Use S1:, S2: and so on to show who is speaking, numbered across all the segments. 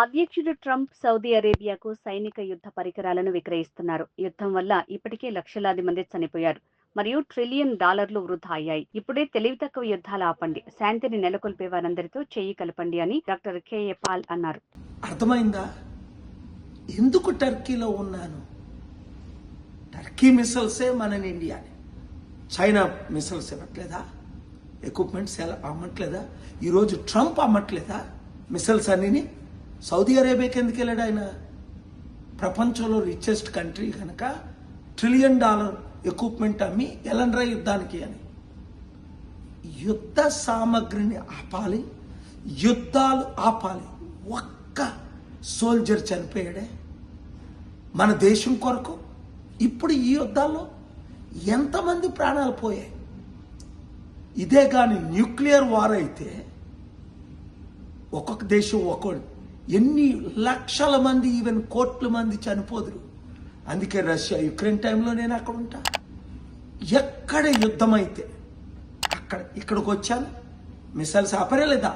S1: అధ్యక్షుడు Trump Saudi అరేబియాకు సైనిక యుద్ధ పరికరాలను విక్రయిస్తున్నారు. యుద్ధం వల్ల ఇప్పటికే లక్షలాది మంది చనిపోయారు మరియు $1 ట్రిలియన్ వృధా అయ్యాయి. ఇప్పుడే తెలివి తక్కువ యుద్ధాలు ఆపండి, శాంతిని నెలకొల్పే వారందరితో చెయ్యి కలపండి అని డాక్టర్ కేఏ పాల్ అన్నారు.
S2: అర్థమైందా? ఎందుకు టర్కీలో ఉన్నాను? టర్కీ మిసైల్సే మన ఇండియాని, చైనా మిసైల్స్ ఇవ్వట్లేదా? ఎక్విప్మెంట్స్ ఎలా అమ్మట్లేదా? ఈరోజు ట్రంప్ అమ్మట్లేదా మిసైల్స్ అన్నిని? సౌదీ అరేబియాకి ఎందుకు వెళ్ళాడు ఆయన? ప్రపంచంలో రిచెస్ట్ కంట్రీ కనుక $1 ట్రిలియన్ ఎక్విప్మెంట్ అమ్మి ఎలండ్రా యుద్ధానికి అని. యుద్ధ సామగ్రిని ఆపాలి, యుద్ధాలు ఆపాలి. ఒక్క సోల్జర్ చనిపోయాడే మన దేశం కొరకు. ఇప్పుడు ఈ యుద్ధాల్లో ఎంతమంది ప్రాణాలు పోయాయి? ఇదే కానీ న్యూక్లియర్ వార్ అయితే ఒక్కొక్క దేశం ఒక్కొక్క ఎన్ని లక్షల మంది, ఈవెన్ కోట్ల మంది చనిపోదురు. అందుకే రష్యా యుక్రెయిన్ టైంలో నేను అక్కడ ఉంటా. ఎక్కడ యుద్ధం అయితే ఇక్కడికి వచ్చాను. మిసైల్స్ ఆపరే లేదా?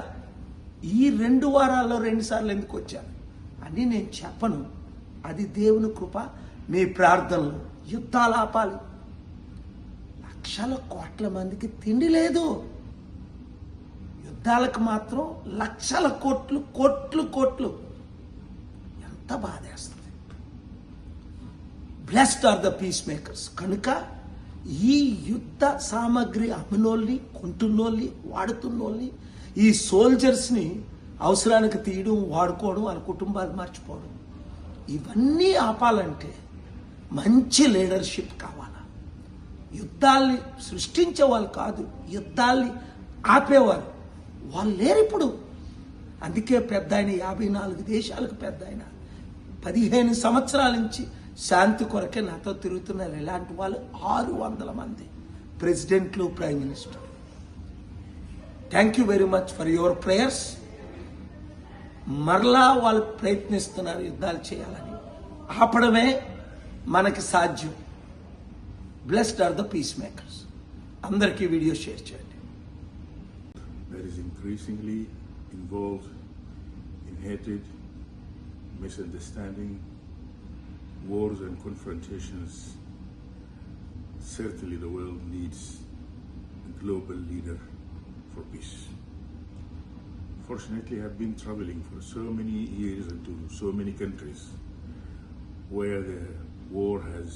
S2: ఈ 2 వారాల్లో 2 సార్లు ఎందుకు వచ్చాను అని నేను చెప్పను. అది దేవుని కృప. మీ ప్రార్థనలు. యుద్ధాలు ఆపాలి. లక్షల కోట్ల మందికి తిండి లేదు. యుద్ధాలకు మాత్రం లక్షల కోట్లు. ఎంత బాధేస్తుంది. Blessed are the peace makers. కనుక ఈ యుద్ధ సామగ్రి అమ్మినోళ్ళని, కొంటున్నోళ్ళని, వాడుతున్నోళ్ళని, ఈ సోల్జర్స్ని అవసరానికి తీయడం, వాడుకోవడం, వాళ్ళ కుటుంబాలు మర్చిపోవడం, ఇవన్నీ ఆపాలంటే మంచి లీడర్షిప్ కావాలా. యుద్ధాల్ని సృష్టించే వాళ్ళు కాదు, యుద్ధాల్ని ఆపేవారు వాళ్ళు లేరు ఇప్పుడు. అందుకే పెద్ద ఆయన 54 దేశాలకు పెద్ద ఆయన 15 సంవత్సరాల నుంచి శాంతి కొరకే నాతో తిరుగుతున్నారు. ఇలాంటి వాళ్ళు 600 మంది ప్రెసిడెంట్లు, prime minister. Thank you very much for your prayers. మరలా వాళ్ళు ప్రయత్నిస్తున్నారు యుద్ధాలు చేయాలని. ఆపడమే మనకి సాధ్యం. Blessed are the peace makers. అందరికీ వీడియో షేర్ చేయండి.
S3: That is increasingly involved in hatred, misunderstanding, wars and confrontations. Certainly the world needs a global leader for peace. Fortunately, I have been traveling for so many years into so many countries where the war has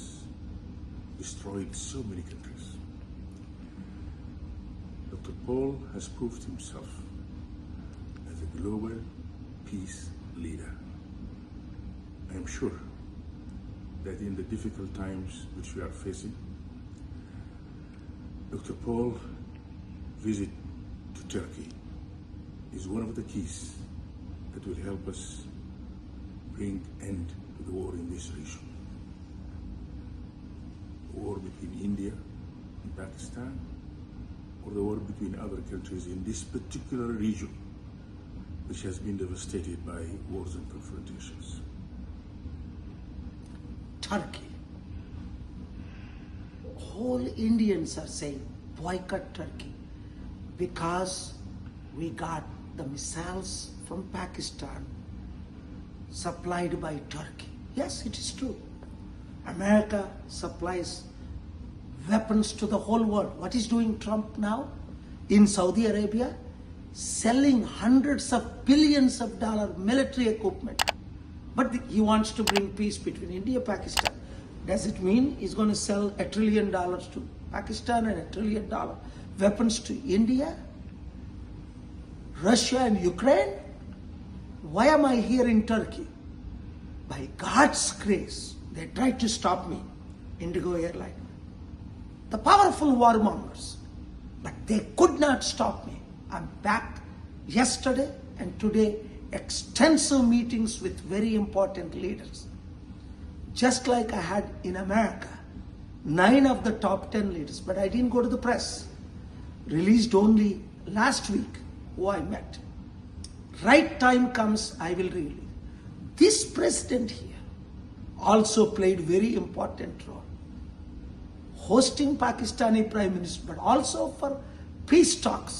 S3: destroyed so many countries. Dr. Paul has proved himself as a global peace leader. I am sure that in the difficult times which we are facing, Dr. Paul's visit to Turkey is one of the keys that will help us bring end to the war in this region. The war between India and Pakistan, or the war between other countries in this particular region, which has been devastated by wars and confrontations.
S2: Turkey. Whole Indians are saying boycott Turkey because we got the missiles from Pakistan supplied by Turkey. Yes, it is true. America supplies weapons to the whole world. What is doing Trump now in Saudi Arabia? Selling hundreds of billions of dollars military equipment. But he wants to bring peace between India and Pakistan. Does it mean he's going to sell $1 trillion to Pakistan and $1 trillion weapons to India, Russia and Ukraine? Why am I here in Turkey? By God's grace, they tried to stop me, Indigo Airline. The powerful warmongers, but they could not stop me. I'm back yesterday and today, extensive meetings with very important leaders. Just like I had in America, 9 of the top 10 leaders, but I didn't go to the press. Released only last week who I met. Right time comes, I will release. This president here also played very important role. Hosting Pakistani Prime Minister, but also for peace talks